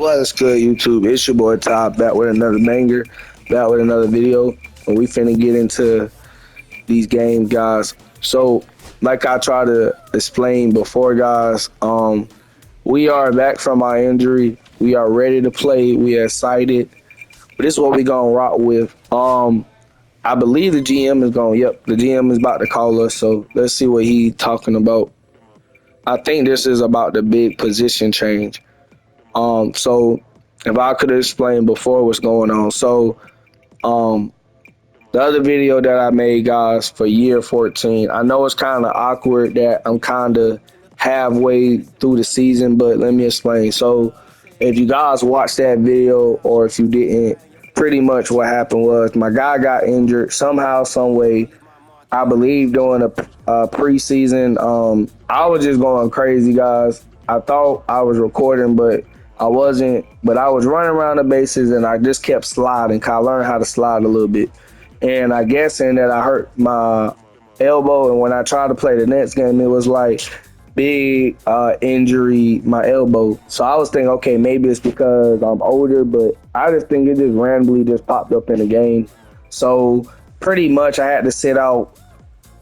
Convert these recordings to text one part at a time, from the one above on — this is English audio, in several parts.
What's good, YouTube? It's your boy Ty, back with another banger, back with another video, and we finna get into these games, guys. So, like I tried to explain before, guys, we are back from our injury. We are ready to play. We are excited. But this is what we gonna rock with. I believe the GM is going. Yep, the GM is about to call us. So let's see what he talking about. I think this is about the big position change. So if I could explain before what's going on. So, um, the other video that I made, guys, for year 14, I know it's kind of awkward that I'm kind of halfway through the season, but let me explain. So, if you guys watched that video or if you didn't, pretty much what happened was my guy got injured somehow, some way. I believe during a preseason. I was just going crazy, guys. I thought I was recording, but I wasn't. But I was running around the bases and I just kept sliding. 'Cause I learned how to slide a little bit. And I guess in that I hurt my elbow. And when I tried to play the next game, it was like big injury, my elbow. So I was thinking, okay, maybe it's because I'm older, but I just think it just randomly just popped up in the game. So pretty much I had to sit out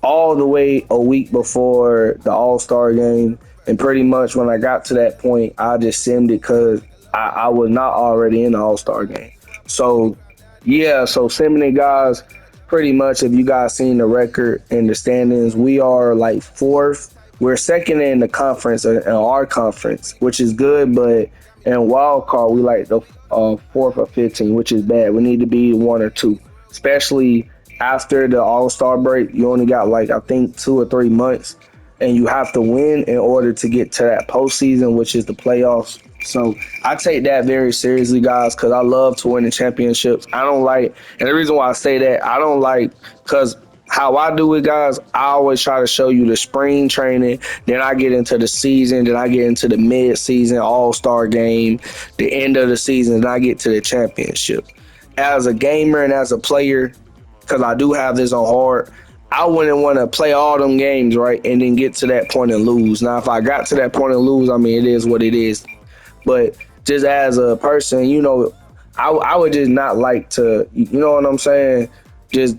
all the way a week before the All-Star game. And pretty much when I got to that point, I just simmed it because I was not already in the All-Star game. So, yeah, so simming it, guys, pretty much if you guys seen the record and the standings, we are like fourth. We're second in the conference, in our conference, which is good, but in wild card, we like the fourth or 15, which is bad. We need to be one or two, especially after the All-Star break. You only got like, I think, 2 or 3 months, and you have to win in order to get to that postseason, which is the playoffs. So I take that very seriously, guys, because I love to win the championships. I don't like, and the reason why I say that, I don't like, because how I do it, guys, I always try to show you the spring training, then I get into the season, then I get into the mid-season All-Star game, the end of the season, and I get to the championship. As a gamer and as a player, because I do have this on hard, I wouldn't want to play all them games, right, and then get to that point and lose. Now, if I got to that point and lose, I mean, it is what it is. But just as a person, I would just not like to, you know what I'm saying, just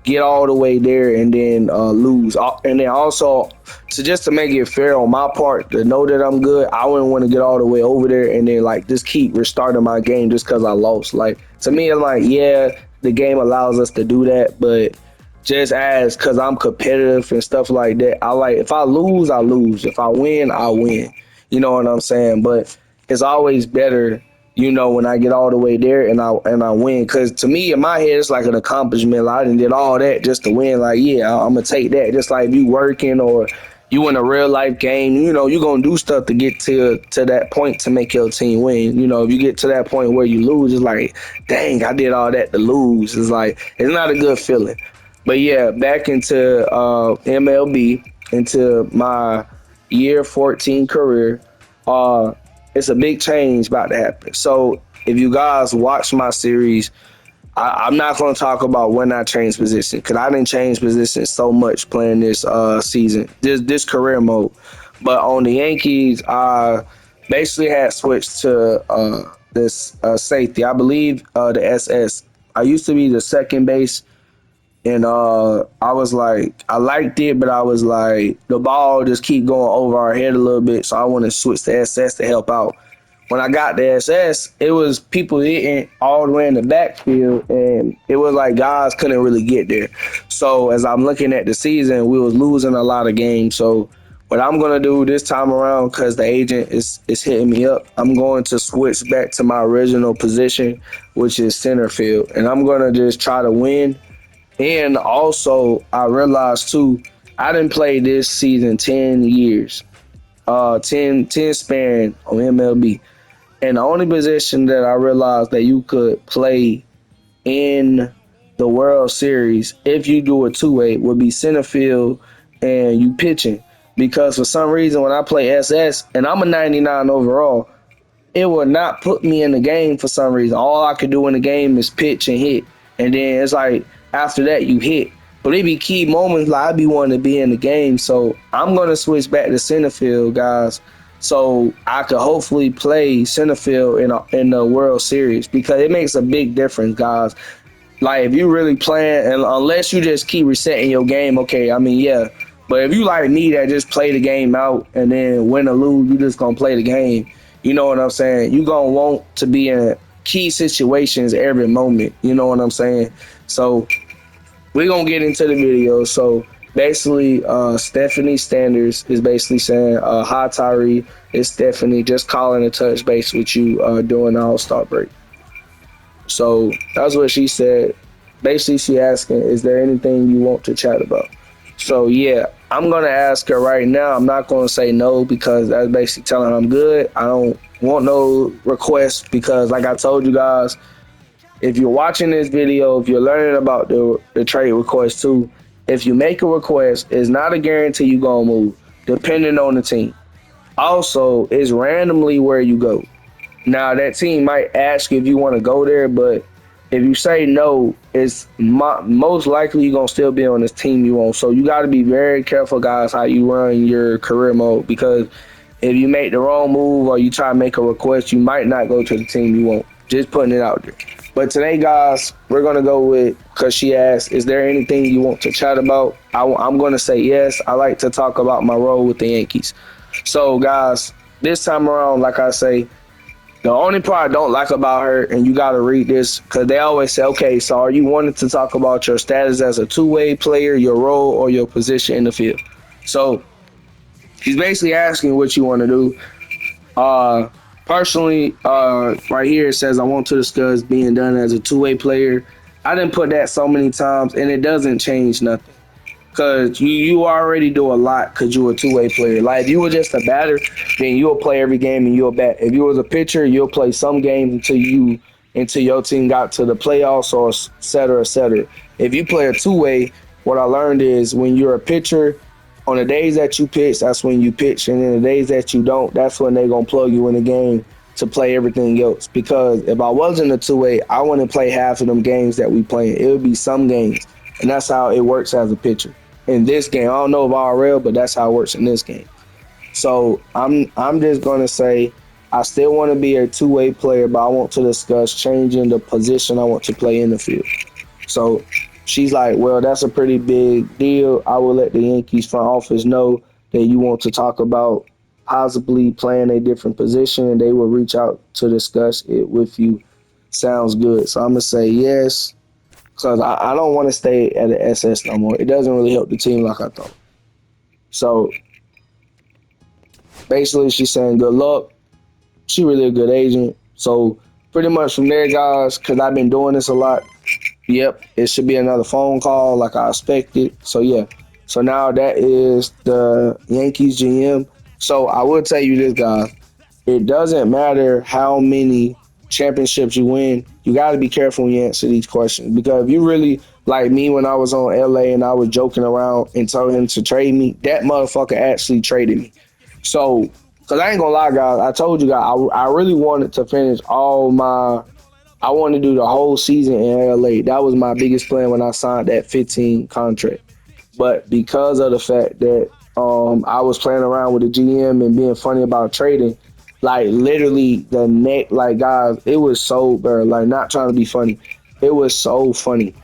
get all the way there and then lose. And then also, just to make it fair on my part, to know that I'm good, I wouldn't want to get all the way over there and then like just keep restarting my game just because I lost. Like, to me, it's like, yeah, the game allows us to do that, but just as because I'm competitive and stuff like that, I like, if I lose, I lose. If I win, I win. You know what I'm saying? But it's always better, when I get all the way there and I win. Because to me, in my head, it's like an accomplishment. Like, I done did all that just to win. Like, yeah, I'm gonna take that. Just like if you working or you in a real life game, you're gonna do stuff to get to that point to make your team win. If you get to that point where you lose, it's like, dang, I did all that to lose. It's like, it's not a good feeling. But yeah, back into MLB, into my year 14 career. It's a big change about to happen. So if you guys watch my series, I'm not going to talk about when I changed position, because I didn't change position so much playing this season, this career mode. But on the Yankees, I basically had switched to this safety. I believe the SS. I used to be the second base. And I was like, I liked it, but I was like, the ball just keep going over our head a little bit, so I want to switch to SS to help out. When I got the SS, it was people hitting all the way in the backfield, and it was like guys couldn't really get there. So as I'm looking at the season, we was losing a lot of games. So what I'm gonna do this time around, because the agent is hitting me up, I'm going to switch back to my original position, which is center field, and I'm gonna just try to win. And also, I realized too, I didn't play this season 10 years, 10 span on MLB. And the only position that I realized that you could play in the World Series, if you do a two-way, would be center field and you pitching. Because for some reason, when I play SS, and I'm a 99 overall, it would not put me in the game for some reason. All I could do in the game is pitch and hit. And then it's like, after that, you hit. But it be key moments like I be wanting to be in the game. So I'm going to switch back to center field, guys. so I could hopefully play center field in the World Series because it makes a big difference, guys. Like if you really playing, and unless you just keep resetting your game, okay, I mean yeah. But if you like me that just play the game out and then win or lose, you just gonna play the game. You know what I'm saying? You gonna want to be in key situations every moment. You know what I'm saying? So we're gonna get into the video. So basically, Stephanie Standers is basically saying, "Hi Tyree, it's Stephanie, just calling to touch base with you during the All-Star break." So that's what she said. Basically, she asking, "Is there anything you want to chat about?" So yeah, I'm gonna ask her right now. I'm not gonna say no because that's basically telling her I'm good. I don't want no requests because, like I told you guys, if you're watching this video, if you're learning about the trade request too, if you make a request, it's not a guarantee you're gonna move, depending on the team. Also, it's randomly where you go. Now that team might ask if you want to go there, but if you say no, it's most likely you're gonna still be on this team you want. So you got to be very careful, guys, how you run your career mode because if you make the wrong move or you try to make a request, you might not go to the team you want. Just putting it out there. But today, guys, we're gonna go with because she asked, "Is there anything you want to chat about?" I'm gonna say yes. I like to talk about my role with the Yankees. So, guys, this time around, like I say, the only part I don't like about her, and you got to read this, because they always say, okay, so are you wanting to talk about your status as a two-way player, your role, or your position in the field? So she's basically asking what you want to do. Personally, right here it says I want to discuss being done as a two-way player. I didn't put that so many times, and it doesn't change nothing. Cause you already do a lot because you're a two-way player. Like if you were just a batter, then you'll play every game and you'll bat. If you was a pitcher, you'll play some games until your team got to the playoffs or et cetera, et cetera. If you play a two-way, what I learned is when you're a pitcher, on the days that you pitch, that's when you pitch, and then the days that you don't, that's when they're gonna plug you in the game to play everything else. Because if I wasn't a two-way, I wouldn't play half of them games that we play. It would be some games, and that's how it works as a pitcher. In this game, I don't know if RL, but that's how it works in this game. So I'm just gonna say I still want to be a two-way player, but I want to discuss changing the position I want to play in the field. So she's like, well, that's a pretty big deal. I will let the Yankees front office know that you want to talk about possibly playing a different position, and they will reach out to discuss it with you. Sounds good. So I'm gonna say yes, because I don't want to stay at the SS no more. It doesn't really help the team like I thought. So basically, she's saying good luck. She really a good agent. So pretty much from there, guys, because I've been doing this a lot. Yep, it should be another phone call like I expected. So yeah. So now that is the Yankees GM. So I will tell you this, guys. It doesn't matter how many championships you win. You got to be careful when you answer these questions because if you really like me when I was on LA and I was joking around and told him to trade me, that motherfucker actually traded me. So, because I ain't gonna lie, guys, I told you guys I really wanted to finish I wanted to do the whole season in LA. That was my biggest plan when I signed that 15 contract. But because of the fact that I was playing around with the GM and being funny about trading, like literally the neck, like guys, it was so bad. Like not trying to be funny, it was so funny.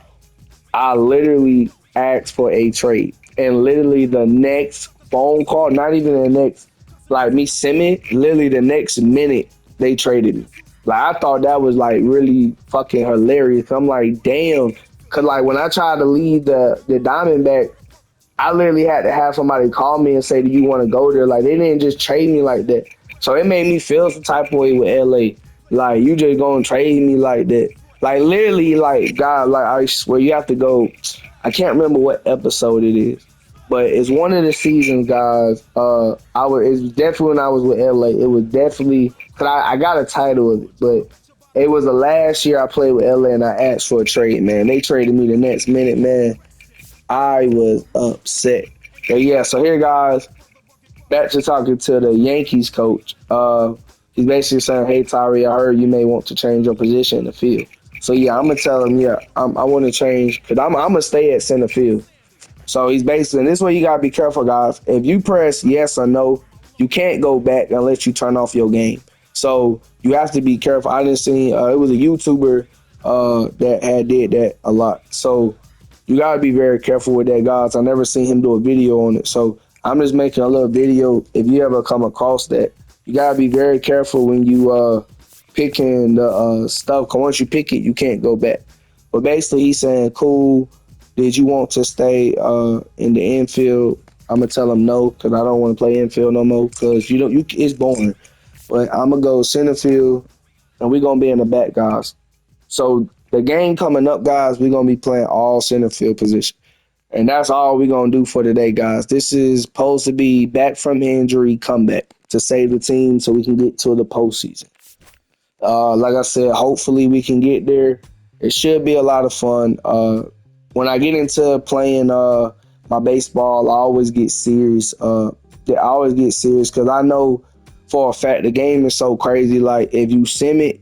I literally asked for a trade, and literally the next phone call, not even the next, like me sending, literally the next minute they traded me. Like I thought that was like really fucking hilarious. I'm like, damn, cause like when I tried to leave the Diamondback, I literally had to have somebody call me and say, "Do you want to go there?" Like they didn't just trade me like that. So it made me feel some type of way with LA. Like you just gonna trade me like that. Like literally, like God, like I swear you have to go. I can't remember what episode it is, but it's one of the seasons, guys. It's definitely when I was with LA. It was definitely cause I got a title of it, but it was the last year I played with LA and I asked for a trade. Man, they traded me the next minute. Man, I was upset. But yeah, so here, guys, back to talking to the Yankees coach. He's basically saying, "Hey, Tyree, I heard you may want to change your position in the field." So yeah, I'm gonna tell him, yeah, I want to change because I'm gonna stay at center field. So he's basically, and this way you gotta be careful, guys. If you press yes or no, you can't go back unless you turn off your game. So you have to be careful. I didn't see it was a YouTuber that had did that a lot. So you gotta be very careful with that, guys. I never seen him do a video on it. So I'm just making a little video. If you ever come across that, you gotta be very careful when you picking the stuff. Cause once you pick it, you can't go back. But basically, he's saying, "Cool. Did you want to stay in the infield?" I'm gonna tell him no, cause I don't want to play infield no more. Cause it's boring. But I'm gonna go center field, and we're gonna be in the back, guys. So the game coming up, guys, we're gonna be playing all center field position. And that's all we're going to do for today, guys. This is supposed to be back from injury comeback to save the team so we can get to the postseason. Like I said, hopefully we can get there. It should be a lot of fun. When I get into playing my baseball, I always get serious. Because I know for a fact the game is so crazy. Like, if you sim it,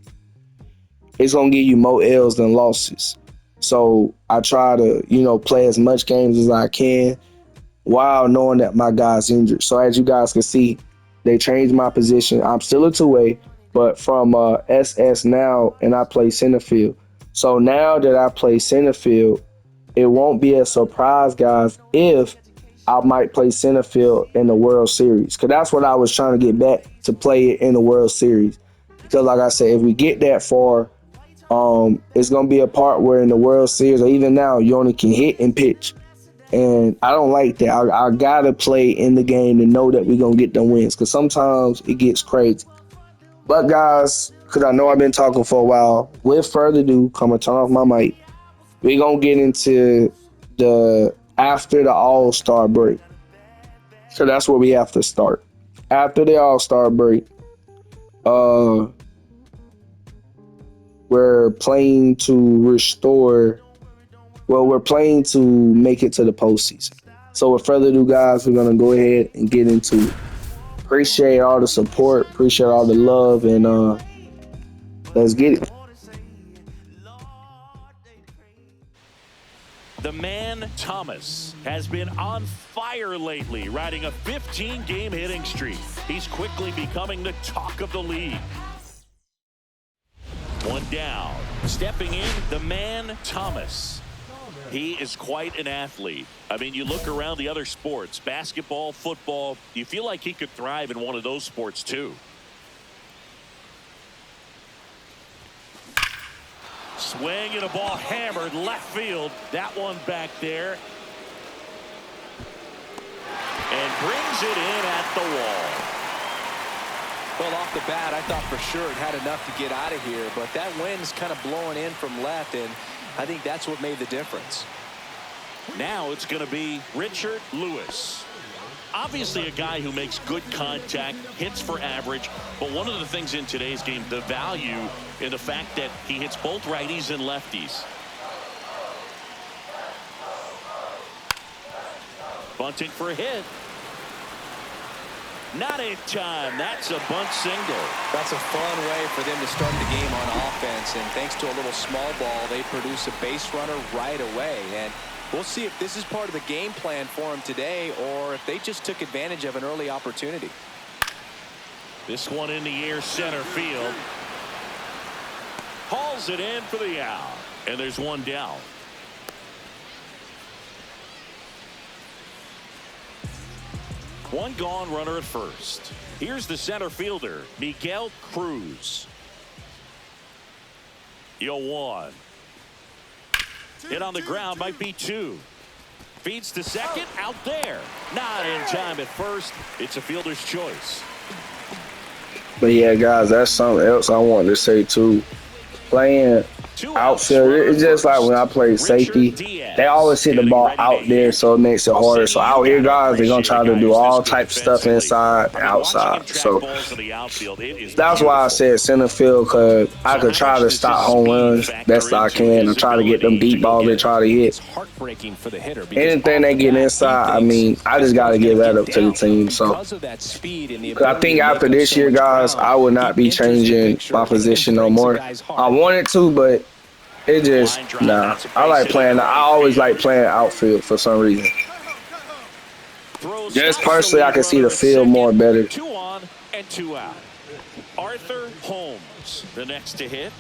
it's going to give you more L's than losses. So I try to, play as much games as I can while knowing that my guy's injured. So as you guys can see, they changed my position. I'm still a two-way, but from SS now, and I play center field. So now that I play center field, it won't be a surprise, guys, if I might play center field in the World Series. Because that's what I was trying to get back, to play it in the World Series. Because like I said, if we get that far, it's going to be a part where in the World Series, or even now, you only can hit and pitch. And I don't like that. I got to play in the game to know that we're going to get the wins, because sometimes it gets crazy. But guys, because I know I've been talking for a while, with further ado, I'm going to turn off my mic. We're going to get into after the All-Star break. So that's where we have to start. After the All-Star break, we're playing to restore. Well, we're playing to make it to the postseason. So with further ado, guys, we're going to go ahead and get into it. Appreciate all the support. Appreciate all the love. And let's get it. The man, Thomas, has been on fire lately, riding a 15-game hitting streak. He's quickly becoming the talk of the league. One down. Stepping in, the man, Thomas. He is quite an athlete. I mean, you look around the other sports, basketball, football, you feel like he could thrive in one of those sports too. Swing and a ball hammered left field. That one back there. And brings it in at the wall. Well, off the bat, I thought for sure it had enough to get out of here, but that wind's kind of blowing in from left, and I think that's what made the difference. Now it's going to be Richard Lewis. Obviously a guy who makes good contact, hits for average, but one of the things in today's game, the value in the fact that he hits both righties and lefties. Bunting for a hit. Not in time. That's a bunt single. That's a fun way for them to start the game on offense, and thanks to a little small ball, they produce a base runner right away. And we'll see if this is part of the game plan for them today, or if they just took advantage of an early opportunity. This one in the air, center field. Hauls it in for the out, and there's one down. One gone, runner at first. Here's the center fielder, Miguel Cruz. 0-1. Hit on the ground, might be two. Feeds to second, out there. Not in time at first. It's a fielder's choice. But yeah, guys, that's something else I wanted to say too. Playing outfield, it's just like when I play safety, they always hit the ball out there, so it makes it harder. So out here, guys, they're gonna try to do all types of stuff inside and outside. So that's why I said center field, because I could try to stop home runs best I can and try to get them deep balls they try to hit. Anything they get inside, I mean, I just gotta give that up to the team. So 'cause I think after this year, guys, I would not be changing my position no more. I wanted to, but it just, nah. I always like playing outfield for some reason. throw Just stops the personally, I lead can see runner the at field more second. better. 2 on and 2 out. Arthur Holmes, the next to hit.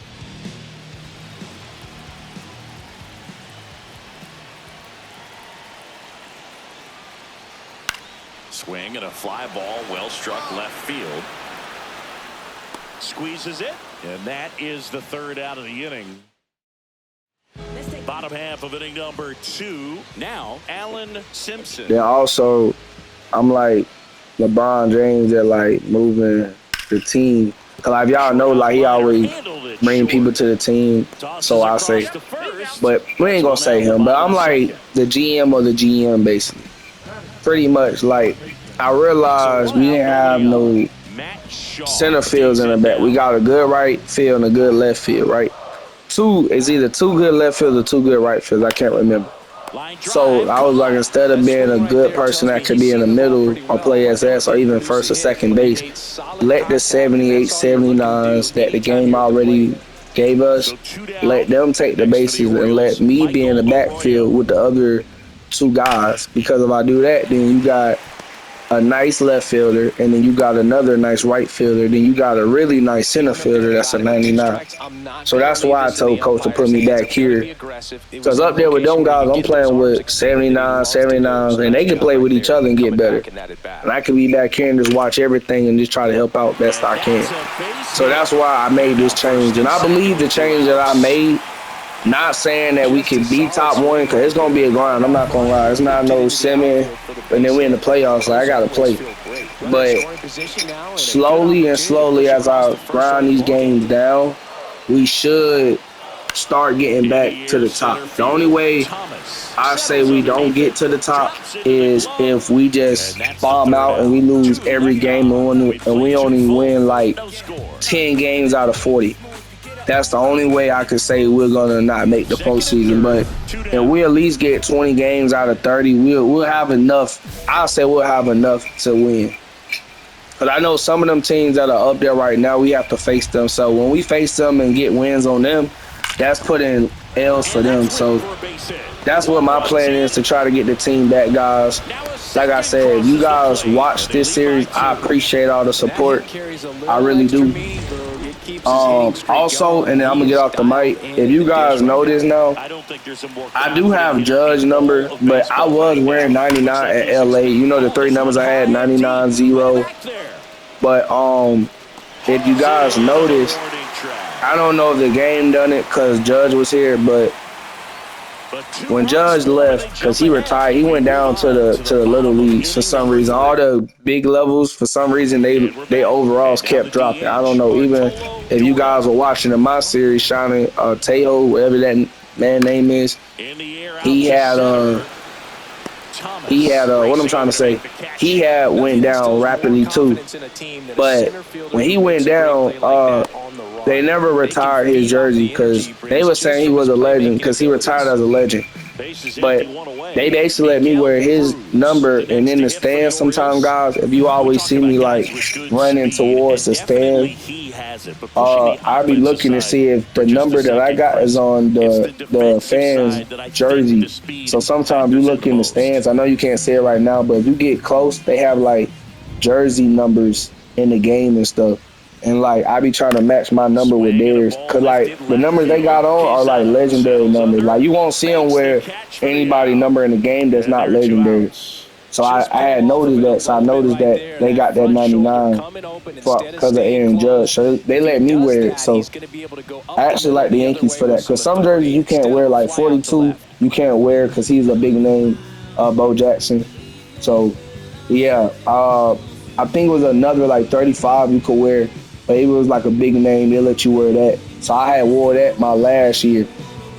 Swing and a fly ball, well struck left field. Squeezes it, and that is the 3rd out of the inning. Bottom half of inning number 2. Now, Alan Simpson. Then also, I'm like LeBron James at like moving the team. Cause like y'all know, like he always bring people to the team. So I say, but we ain't gonna say him. But I'm like the GM of the GM basically. Pretty much like I realized we didn't have no center fields in the back. We got a good right field and a good left field, right? Two is either 2 good left fields or 2 good right fields. I can't remember. So I was like, instead of being a good person that could be in the middle or play SS or even first or second base, let the 78, 79s that the game already gave us, let them take the bases and let me be in the backfield with the other 2 guys. Because if I do that, then you got a nice left fielder, and then you got another nice right fielder, then you got a really nice center fielder that's a 99. So that's why I told coach to put me back here. Because up there with them guys, I'm playing with 79, 79s, and they can play with each other and get better. And I can be back here and just watch everything and just try to help out best I can. So that's why I made this change. And I believe the change that I made, not saying that we could be top 1, because it's going to be a grind. I'm not going to lie. It's not no semi, and then we in the playoffs. Like, I got to play. But slowly and slowly, as I grind these games down, we should start getting back to the top. The only way I say we don't get to the top is if we just bomb out and we lose every game and we only win like 10 games out of 40. That's the only way I could say we're gonna not make the postseason. But if we at least get 20 games out of 30, we'll have enough. I'll say we'll have enough to win. But I know some of them teams that are up there right now, we have to face them. So when we face them and get wins on them, that's putting L's for them. So that's what my plan is, to try to get the team back, guys. Like I said, if you guys watch this series, I appreciate all the support. I really do. Also, and then I'm gonna get off the mic. If you guys notice now, I do have Judge number, but I was wearing 99 at LA. You know the 3 numbers I had, 99, 0. But if you guys notice, I don't know if the game done it because Judge was here, but when Judge left, because he retired, he went down to the little leagues for some reason. All the big levels, for some reason, they overalls kept dropping. I don't know. Even if you guys were watching in my series, Shining Tejo, whatever that man name is, he had what I'm trying to say, he had went down rapidly too. But when he went down, they never retired his jersey because they were saying he was a legend because he retired as a legend. But they basically let me wear his number, and in the stands sometimes, guys, if you always see me like running towards the stand, I'll be looking to see if the number that I got is on the fans' jersey. So sometimes you look in the stands. I know you can't see it right now, but if you get close, they have like jersey numbers in the game and stuff. And like I be trying to match my number with theirs, cause like the numbers they got on are like legendary numbers. Like you won't see them wear anybody number in the game that's not legendary. So I had noticed that. So I noticed that they got that 99 because of Aaron Judge. So they let me wear it. So I actually like the Yankees for that, because some jerseys you can't wear, like 42 you can't wear because he's a big name, Bo Jackson. So yeah, I think it was another like 35 you could wear. But it was like a big name, they let you wear that. So I had wore that my last year.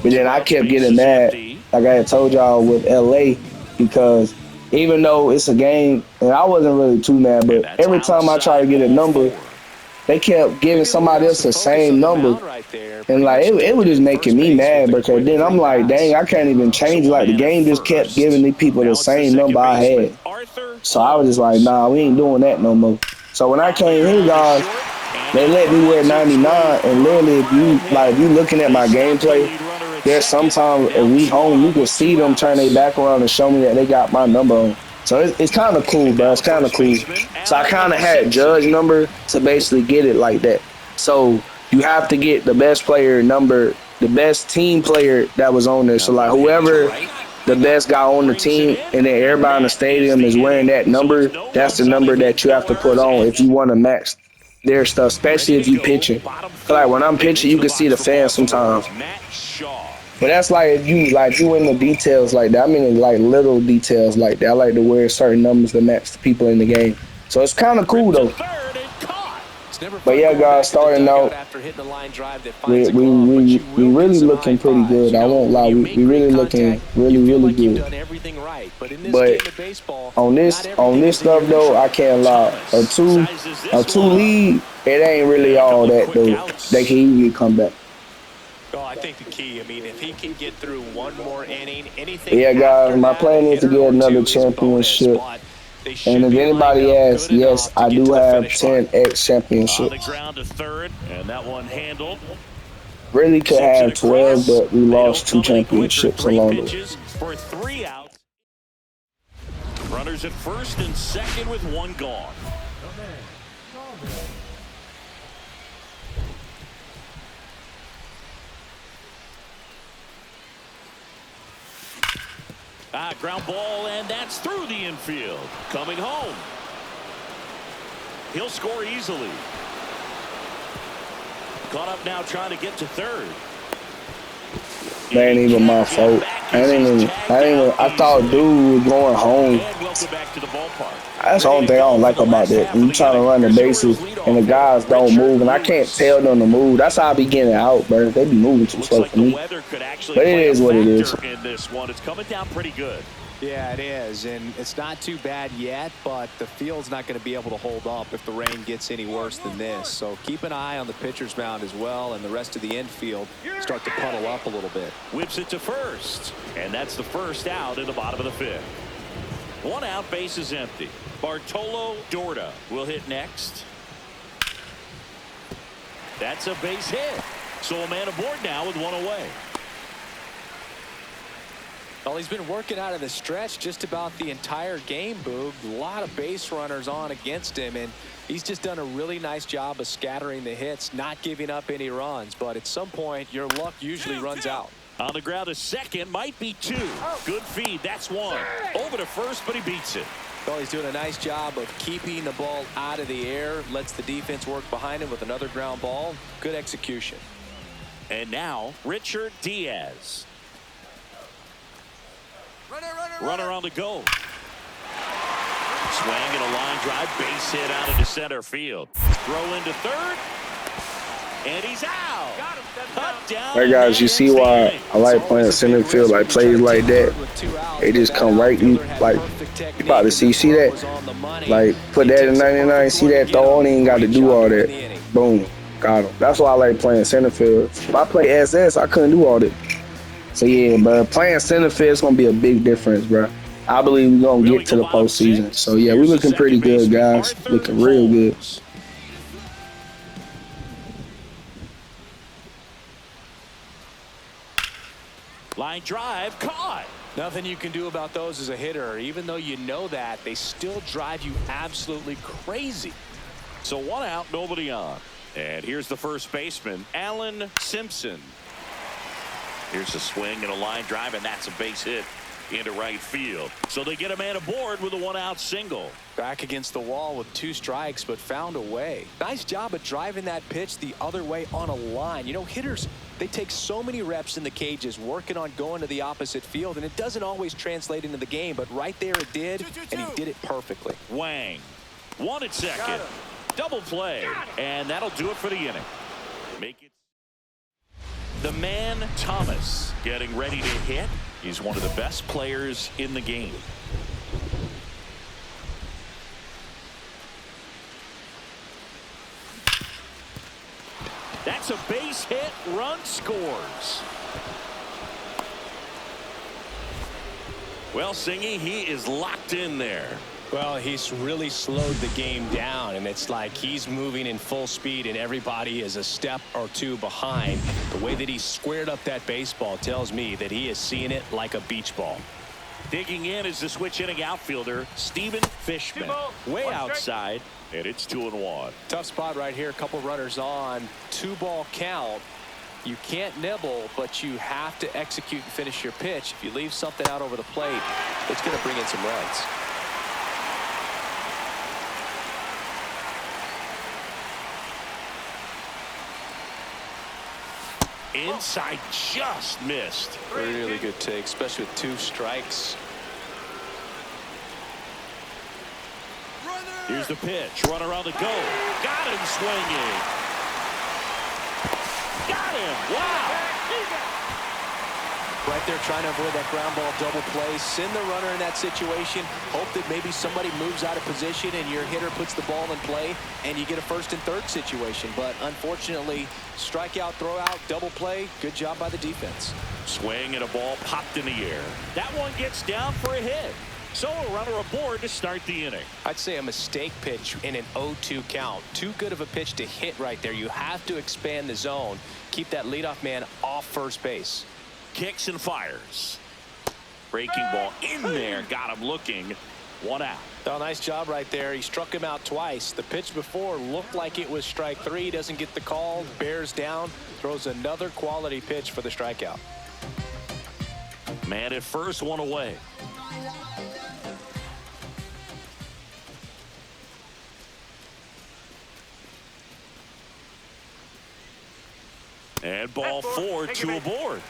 But then I kept getting mad, like I had told y'all with LA, because even though it's a game, and I wasn't really too mad, but every time I tried to get a number, they kept giving somebody else the same number. And like it was just making me mad, because then I'm like, dang, I can't even change it. Like the game just kept giving these people the same number I had. So I was just like, nah, we ain't doing that no more. So when I came here, guys, they let me wear 99, and literally if you looking at my gameplay, there's sometimes if we home, you can see them turn their back around and show me that they got my number on. So it's kind of cool, And bro. now It's the kind of first cool. baseman, So I Alan kind of had Simpson. Judge number to basically get it like that. So you have to get the best player number, the best team player that was on there. Now So like one hit to whoever right. the best guy on the Brings it team, in, and then and everybody in the that is stadium the is wearing inning. that So it's number. no That's the runs on a number hit, that you no have to put errors, on and if you want to match their stuff, especially ready if to you go. pitching. Bottom 'Cause like when four, I'm and pitching, into you the can see box the for fans Baltimore sometimes. is Matt Shaw. But that's like if you in the details like that. I mean like little details like that. I like to wear certain numbers to match the people in the game. So it's kind of cool Ripped to though. third and caught. It's never But fun yeah, going guys, back to the starting dugout out, after hitting a line drive that we finds a we glove, but we you we will get really some high looking pretty fives. good. You I know, won't when lie. you We make great really looking contact, you feel really like you've good. done everything right. But in this But game of baseball, on not on everything this is in your stuff though, I control. can't lie. Thomas sizes A this two one up. lead, it ain't really And a all couple of that quick though. They outs. can easily come back. Oh, I think the key, I mean, if he can get through one more inning, But anything yeah, guys, after my that, a plan is to hitter get or another two is bonus. championship. But they And should if be lined anybody up asks, good yes, enough to I get do to the have finish line. 10X On the championships. ground to third, and that one handled. Really could Sends it have 12, across. but we They don't lost two come any quicker. championships 3 along the way. pitches for 3 outs. Runners at first and second with 1 gone. Ground ball, and that's through the infield. Coming home. He'll score easily. Caught up now trying to get to third. That ain't even my fault. I thought dude was going home. And welcome back to the ballpark. That's the only thing I don't like about that. You trying to run the bases and the guys don't move, and I can't tell them to move. That's how I be getting out, bro. They be moving too Looks slow like for the me. weather could actually But it play a is what it is. factor in this one. It's coming down pretty good. Yeah, it is, and it's not too bad yet, but the field's not going to be able to hold up if the rain gets any worse than this. So keep an eye on the pitcher's mound as well, and the rest of the infield start to puddle up a little bit. Whips it to first, and that's the first out in the bottom of the 5th. 1 out, base is empty. Bartolo Dorta will hit next. That's a base hit. So a man aboard now with 1 away. Well, he's been working out of the stretch just about the entire game, Boog. A lot of base runners on against him, and he's just done a really nice job of scattering the hits, not giving up any runs. But at some point, your luck usually runs out. On the ground to second, might be 2. Good feed, that's 1. Over to first, but he beats it. Well, he's doing a nice job of keeping the ball out of the air, lets the defense work behind him with another ground ball. Good execution. And now, Richard Diaz. Runner on the go. Swing and a line drive, base hit out into center field. Throw into third, and he's out. Cut down. Hey guys, you see why I like playing center field, like plays like that. They just come right, you about to see that? Like put that in 99, see that throw, ain't even got to do all that. Boom, got him. That's why I like playing center field. If I play SS, I couldn't do all that. So yeah, but playing center field is gonna be a big difference, bro. I believe we're gonna get to the postseason. So yeah, we're looking pretty good, guys. Looking real good. Line drive, caught. Nothing you can do about those as a hitter. Even though you know that, they still drive you absolutely crazy. So 1 out, nobody on. And here's the first baseman, Alan Simpson. Here's a swing and a line drive, and that's a base hit into right field. So they get a man aboard with a 1-out single. Back against the wall with 2 strikes, but found a way. Nice job of driving that pitch the other way on a line. You know, hitters, they take so many reps in the cages working on going to the opposite field, and it doesn't always translate into the game, but right there it did, and he did it perfectly. Wang, 1 at second. Double play, and that'll do it for the inning. Make it. The man, Thomas, getting ready to hit. He's one of the best players in the game. That's a base hit. Run scores. Well, Singy, he is locked in there. Well, he's really slowed the game down, and it's like he's moving in full speed and everybody is a step or 2 behind. The way that he squared up that baseball tells me that he is seeing it like a beach ball. Digging in is the switch hitting outfielder, Steven Fishman. Way outside, and it's 2-1. Tough spot right here. A couple runners on. 2-ball count. You can't nibble, but you have to execute and finish your pitch. If you leave something out over the plate, it's going to bring in some runs. Inside, just missed. Really good take, especially with 2 strikes. Here's the pitch. Runner on the go. Got him swinging. Got him. Wow. Right there trying to avoid that ground ball double play. Send the runner in that situation. Hope that maybe somebody moves out of position and your hitter puts the ball in play and you get a first and third situation. But unfortunately, strikeout, throw out, double play. Good job by the defense. Swing and a ball popped in the air. That one gets down for a hit. So a runner aboard to start the inning. I'd say a mistake pitch in an 0-2 count. Too good of a pitch to hit right there. You have to expand the zone. Keep that leadoff man off first base. Kicks and fires. Breaking ball in there. Got him looking. 1 out. Oh, nice job right there. He struck him out twice. The pitch before looked like it was strike 3. Doesn't get the call. Bears down. Throws another quality pitch for the strikeout. Man at first, 1 away. And ball 4, 2 aboard.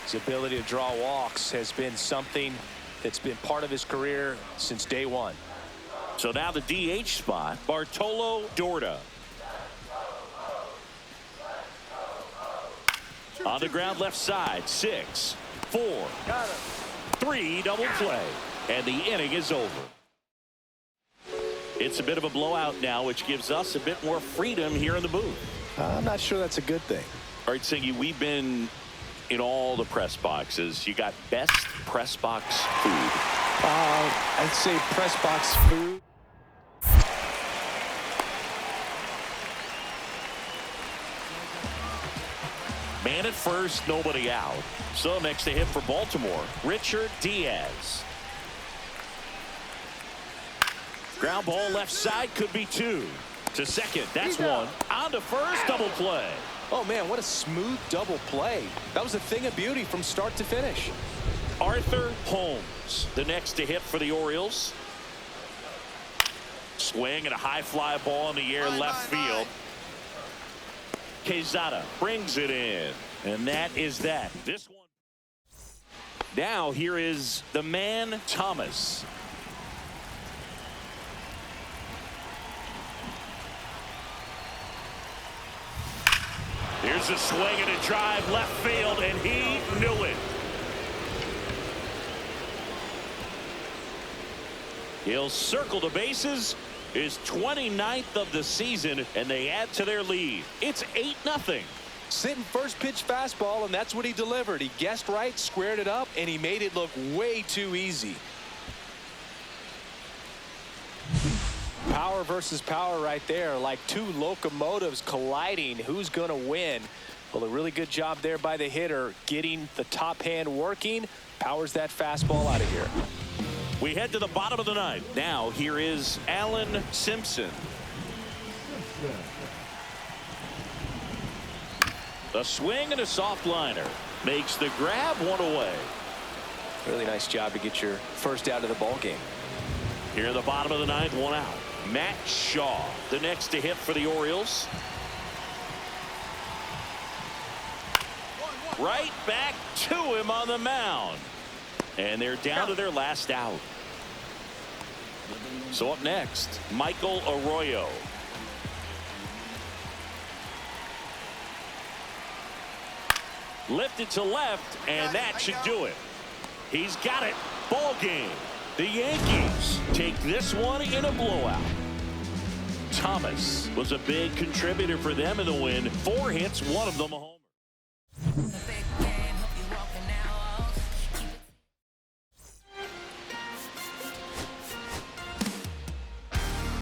His ability to draw walks has been something that's been part of his career since day 1. So now the DH spot, Bartolo Dorta. On the ground left side, 6, 4, 3, double play. And the inning is over. It's a bit of a blowout now, which gives us a bit more freedom here in the booth. I'm not sure that's a good thing. All right, Singy, we've been in all the press boxes. You got best press box food. I'd say press box food. Man at first, nobody out. So next to hit for Baltimore, Richard Diaz. Ground ball left side, could be 2. To second, that's 1. On to first, double play. Oh, man, what a smooth double play. That was a thing of beauty from start to finish. Arthur Holmes, the next to hit for the Orioles. Swing and a high fly ball in the air left field. Quezada brings it in. And that is that. This one. Now here is the man, Thomas. Here's a swing and a drive left field, and he knew it. He'll circle the bases. His 29th of the season, and they add to their lead. It's 8-0. Sitting first pitch fastball, and that's what he delivered. He guessed right, squared it up, and he made it look way too easy. Power versus power right there, like 2 locomotives colliding. Who's going to win? Well, a really good job there by the hitter, getting the top hand working. Powers that fastball out of here. We head to the bottom of the 9th. Now here is Alan Simpson. A swing and a soft liner. Makes the grab, 1 away. Really nice job to get your first out of the ball game. Here in the bottom of the 9th, 1 out. Matt Shaw, the next to hit for the Orioles. Right back to him on the mound. And they're down to their last out. So up next, Michael Arroyo. Lifted to left, and that should do it. He's got it. Ball game. The Yankees take this one in a blowout. Thomas was a big contributor for them in the win. 4 hits, 1 of them a home.